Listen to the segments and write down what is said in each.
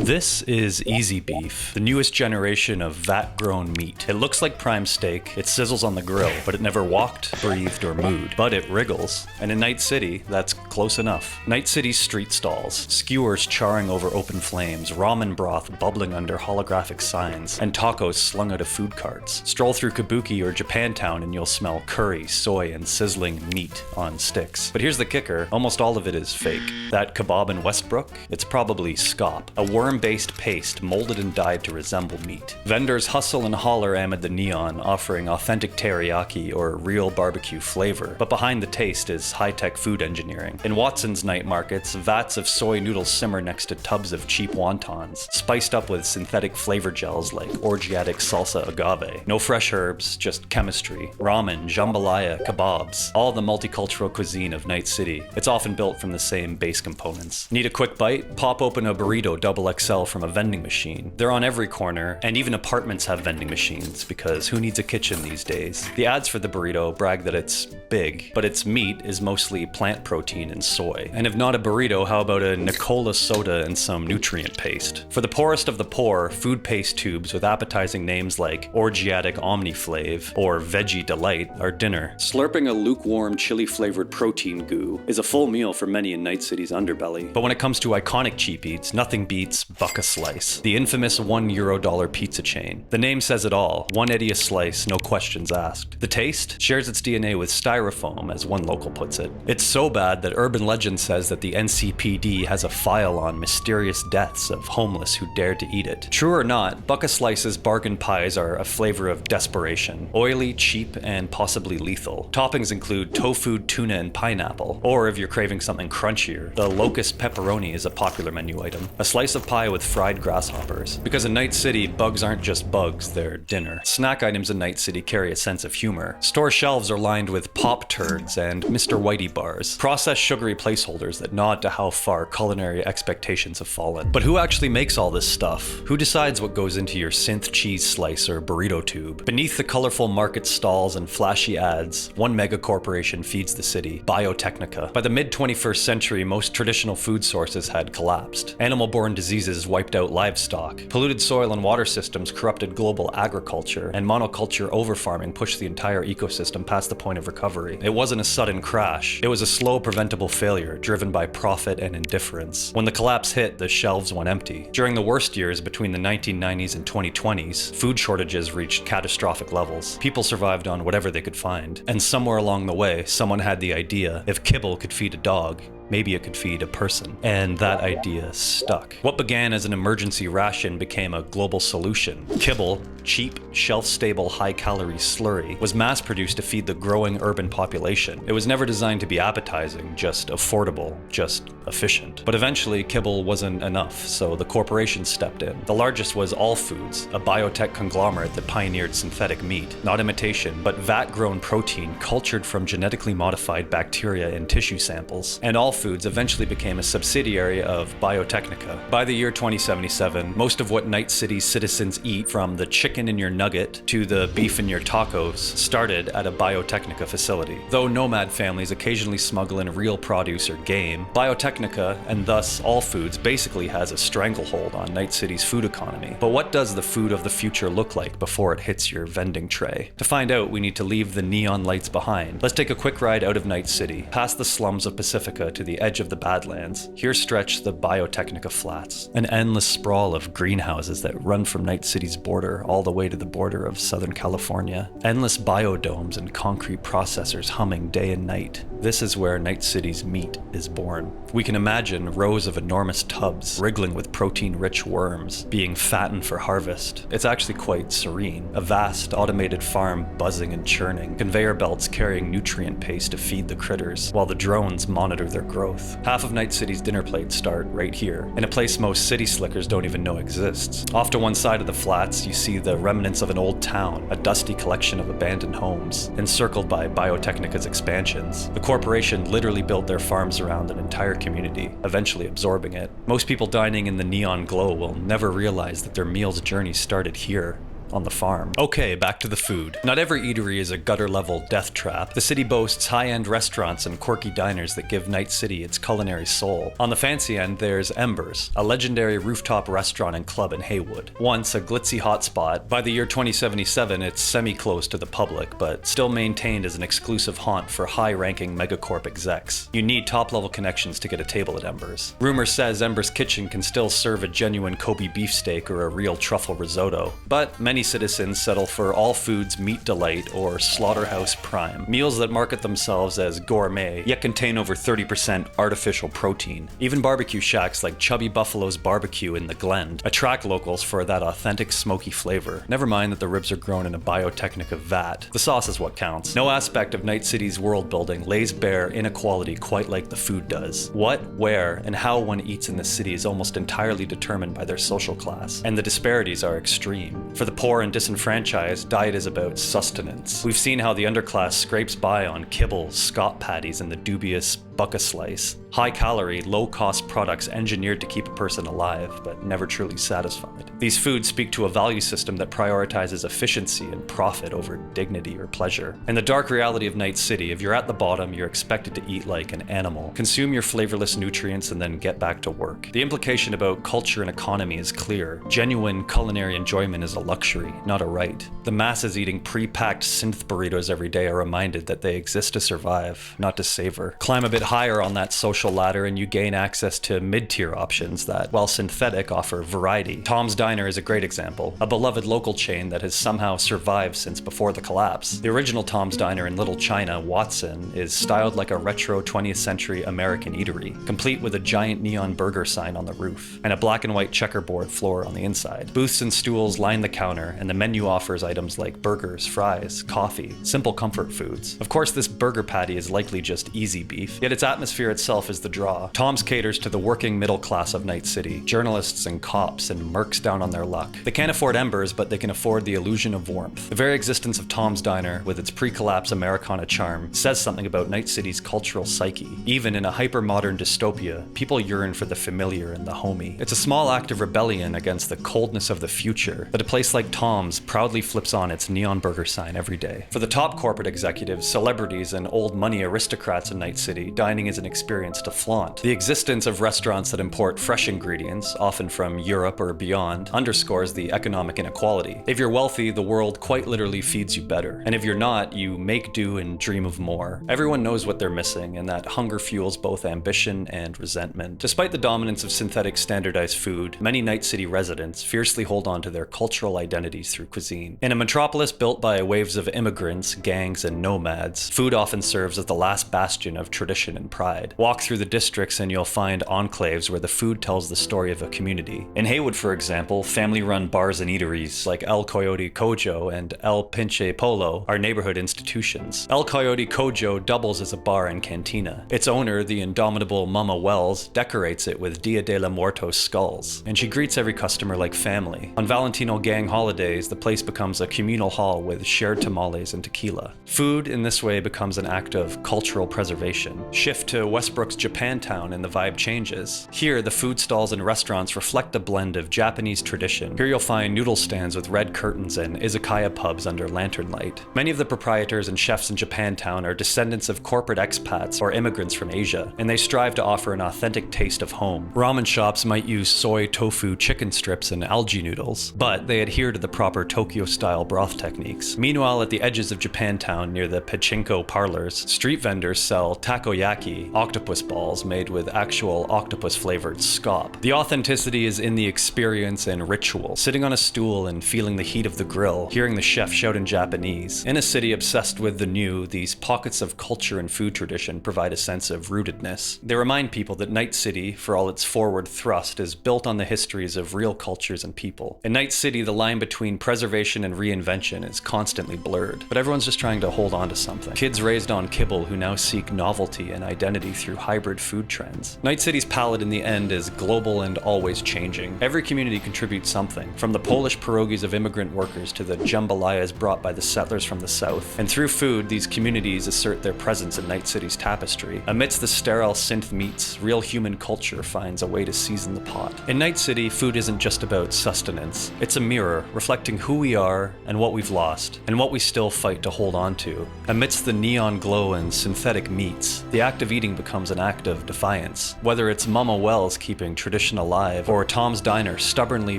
This is EEZYBEEF, the newest generation of vat-grown meat. It looks like prime steak, it sizzles on the grill, but it never walked, breathed, or mooed. But it wriggles. And in Night City, that's close enough. Night City's street stalls, skewers charring over open flames, ramen broth bubbling under holographic signs, and tacos slung out of food carts. Stroll through Kabuki or Japantown and you'll smell curry, soy, and sizzling meat on sticks. But here's the kicker, almost all of it is fake. That kebab in Westbrook? It's probably SCOP, a worm-based paste molded and dyed to resemble meat. Vendors hustle and holler amid the neon, offering authentic teriyaki or real barbecue flavor, but behind the taste is high-tech food engineering. In Watson's night markets, vats of soy noodles simmer next to tubs of cheap wontons, spiced up with synthetic flavor gels like orgiatic salsa agave. No fresh herbs, just chemistry. Ramen, jambalaya, kebabs, all the multicultural cuisine of Night City. It's often built from the same base components. Need a quick bite? Pop open a burrito XXL from a vending machine. They're on every corner, and even apartments have vending machines, because who needs a kitchen these days? The ads for the burrito brag that it's big, but its meat is mostly plant protein and soy. And if not a burrito, how about a Nicola soda and some nutrient paste? For the poorest of the poor, food paste tubes with appetizing names like Orgiatic Omniflave or Veggie Delight are dinner. Slurping a lukewarm chili-flavored protein goo is a full meal for many in Night City's underbelly. But when it comes to iconic cheap eats, nothing beats Buck a Slice, the infamous €1 pizza chain. The name says it all, 1 Eddie a slice, no questions asked. The taste shares its DNA with styrofoam, as one local puts it. It's so bad that urban legend says that the NCPD has a file on mysterious deaths of homeless who dared to eat it. True or not, Buck a Slice's bargain pies are a flavor of desperation. Oily, cheap, and possibly lethal. Toppings include tofu, tuna, and pineapple. Or if you're craving something crunchier, the locust pepperoni is a popular menu item. A slice of pie with fried grasshoppers. Because in Night City, bugs aren't just bugs, they're dinner. Snack items in Night City carry a sense of humor. Store shelves are lined with Pop Turds and Mr. Whitey bars. Processed sugary placeholders that nod to how far culinary expectations have fallen. But who actually makes all this stuff? Who decides what goes into your synth cheese slice or burrito tube? Beneath the colorful market stalls and flashy ads, one mega corporation feeds the city, BIOTECHNICA. By the mid-21st century, most traditional food sources had collapsed. Animal-borne diseases wiped out livestock. Polluted soil and water systems corrupted global agriculture, and monoculture overfarming pushed the entire ecosystem past the point of recovery. It wasn't a sudden crash. It was a slow, preventable failure, driven by profit and indifference. When the collapse hit, the shelves went empty. During the worst years between the 1990s and 2020s, food shortages reached catastrophic levels. People survived on whatever they could find. And somewhere along the way, someone had the idea, if KIBBLE could feed a dog, maybe it could feed a person. And that idea stuck. What began as an emergency ration became a global solution. KIBBLE, cheap, shelf-stable, high-calorie slurry, was mass-produced to feed the growing urban population. It was never designed to be appetizing, just affordable, just efficient. But eventually, KIBBLE wasn't enough, so the corporations stepped in. The largest was ALLFOODS, a biotech conglomerate that pioneered synthetic meat, not imitation, but vat-grown protein cultured from genetically modified bacteria in tissue samples. And ALLFOODS eventually became a subsidiary of BIOTECHNICA. By the year 2077, most of what Night City's citizens eat, from the chicken in your nugget to the beef in your tacos, started at a BIOTECHNICA facility. Though nomad families occasionally smuggle in real produce or game, BIOTECHNICA, and thus ALLFOODS, basically has a stranglehold on Night City's food economy. But what does the food of the future look like before it hits your vending tray? To find out, we need to leave the neon lights behind. Let's take a quick ride out of Night City, past the slums of Pacifica to the edge of the Badlands. Here stretch the BIOTECHNICA flats, an endless sprawl of greenhouses that run from Night City's border all the way to the border of Southern California. Endless biodomes and concrete processors humming day and night. This is where Night City's meat is born. We can imagine rows of enormous tubs wriggling with protein-rich worms being fattened for harvest. It's actually quite serene. A vast automated farm buzzing and churning, conveyor belts carrying nutrient paste to feed the critters, while the drones monitor their growth. Half of Night City's dinner plates start right here, in a place most city slickers don't even know exists. Off to one side of the flats, you see the remnants of an old town, a dusty collection of abandoned homes, encircled by BIOTECHNICA's expansions. The corporation literally built their farms around an entire community, eventually absorbing it. Most people dining in the neon glow will never realize that their meal's journey started here, on the farm. Okay, back to the food. Not every eatery is a gutter-level death trap. The city boasts high-end restaurants and quirky diners that give Night City its culinary soul. On the fancy end, there's Embers, a legendary rooftop restaurant and club in Haywood. Once a glitzy hotspot, by the year 2077 it's semi-closed to the public, but still maintained as an exclusive haunt for high-ranking megacorp execs. You need top-level connections to get a table at Embers. Rumor says Embers Kitchen can still serve a genuine Kobe beefsteak or a real truffle risotto, but many citizens settle for ALLFOODS Meat Delight or Slaughterhouse Prime, meals that market themselves as gourmet, yet contain over 30% artificial protein. Even barbecue shacks like Chubby Buffalo's Barbecue in the Glen attract locals for that authentic smoky flavor. Never mind that the ribs are grown in a BIOTECHNICA vat. The sauce is what counts. No aspect of Night City's world building lays bare inequality quite like the food does. What, where, and how one eats in the city is almost entirely determined by their social class, and the disparities are extreme. For the poor and disenfranchised, diet is about sustenance. We've seen how the underclass scrapes by on KIBBLE, SCOP patties, and the dubious buck-a-slice. High-calorie, low-cost products engineered to keep a person alive, but never truly satisfied. These foods speak to a value system that prioritizes efficiency and profit over dignity or pleasure. In the dark reality of Night City, if you're at the bottom, you're expected to eat like an animal, consume your flavorless nutrients, and then get back to work. The implication about culture and economy is clear. Genuine culinary enjoyment is a luxury, not a right. The masses eating pre-packed synth burritos every day are reminded that they exist to survive, not to savor. Climb a bit higher on that social ladder and you gain access to mid-tier options that, while synthetic, offer variety. Tom's Diner is a great example, a beloved local chain that has somehow survived since before the collapse. The original Tom's Diner in Little China, Watson, is styled like a retro 20th century American eatery, complete with a giant neon burger sign on the roof, and a black and white checkerboard floor on the inside. Booths and stools line the counter, and the menu offers items like burgers, fries, coffee, simple comfort foods. Of course, this burger patty is likely just EEZYBEEF, yet its atmosphere itself is the draw. Tom's caters to the working middle class of Night City, journalists and cops and mercs down on their luck. They can't afford Embers, but they can afford the illusion of warmth. The very existence of Tom's Diner, with its pre-collapse Americana charm, says something about Night City's cultural psyche. Even in a hyper-modern dystopia, people yearn for the familiar and the homey. It's a small act of rebellion against the coldness of the future that a place like Tom's proudly flips on its neon burger sign every day. For the top corporate executives, celebrities, and old money aristocrats in Night City, dining is an experience to flaunt. The existence of restaurants that import fresh ingredients, often from Europe or beyond, underscores the economic inequality. If you're wealthy, the world quite literally feeds you better. And if you're not, you make do and dream of more. Everyone knows what they're missing, and that hunger fuels both ambition and resentment. Despite the dominance of synthetic standardized food, many Night City residents fiercely hold on to their cultural identities through cuisine. In a metropolis built by waves of immigrants, gangs, and nomads, food often serves as the last bastion of tradition and pride. Walk through the districts and you'll find enclaves where the food tells the story of a community. In Haywood, for example, family-run bars and eateries like El Coyote Kojo and El Pinche Polo are neighborhood institutions. El Coyote Kojo doubles as a bar and cantina. Its owner, the indomitable Mama Wells, decorates it with Dia de la Muertos skulls, and she greets every customer like family. On Valentino gang holidays, the place becomes a communal hall with shared tamales and tequila. Food, in this way, becomes an act of cultural preservation. Shift to Westbrook's Japantown and the vibe changes. Here, the food stalls and restaurants reflect a blend of Japanese tradition. Here you'll find noodle stands with red curtains and izakaya pubs under lantern light. Many of the proprietors and chefs in Japantown are descendants of corporate expats or immigrants from Asia, and they strive to offer an authentic taste of home. Ramen shops might use soy, tofu, chicken strips, and algae noodles, but they adhere to the proper Tokyo-style broth techniques. Meanwhile, at the edges of Japantown, near the pachinko parlors, street vendors sell takoyaki, octopus balls made with actual octopus-flavored SCOP. The authenticity is in the experience and ritual, sitting on a stool and feeling the heat of the grill, hearing the chef shout in Japanese. In a city obsessed with the new, these pockets of culture and food tradition provide a sense of rootedness. They remind people that Night City, for all its forward thrust, is built on the histories of real cultures and people. In Night City, the line between preservation and reinvention is constantly blurred, but everyone's just trying to hold on to something. Kids raised on KIBBLE who now seek novelty and identity through hybrid food trends. Night City's palette in the end is global and always changing. Every community contributes something, from the Polish pierogies of immigrant workers to the jambalayas brought by the settlers from the south. And through food, these communities assert their presence in Night City's tapestry. Amidst the sterile synth meats, real human culture finds a way to season the pot. In Night City, food isn't just about sustenance. It's a mirror reflecting who we are and what we've lost, and what we still fight to hold on to. Amidst the neon glow and synthetic meats, the act of eating becomes an act of defiance. Whether it's Mama Wells keeping tradition alive, or Tom's Diner stubbornly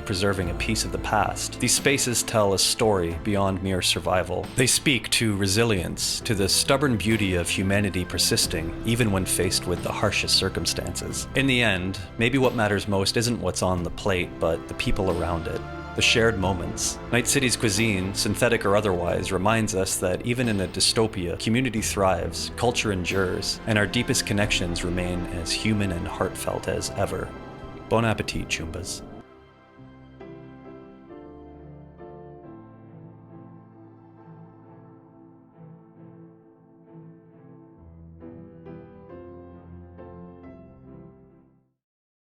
preserving a piece of the past, these spaces tell a story beyond mere survival. They speak to resilience, to the stubborn beauty of humanity persisting, even when faced with the harshest circumstances. In the end, maybe what matters most isn't what's on the plate, but the people around it. The shared moments. Night City's cuisine, synthetic or otherwise, reminds us that even in a dystopia, community thrives, culture endures, and our deepest connections remain as human and heartfelt as ever. Bon appetit, Choombas.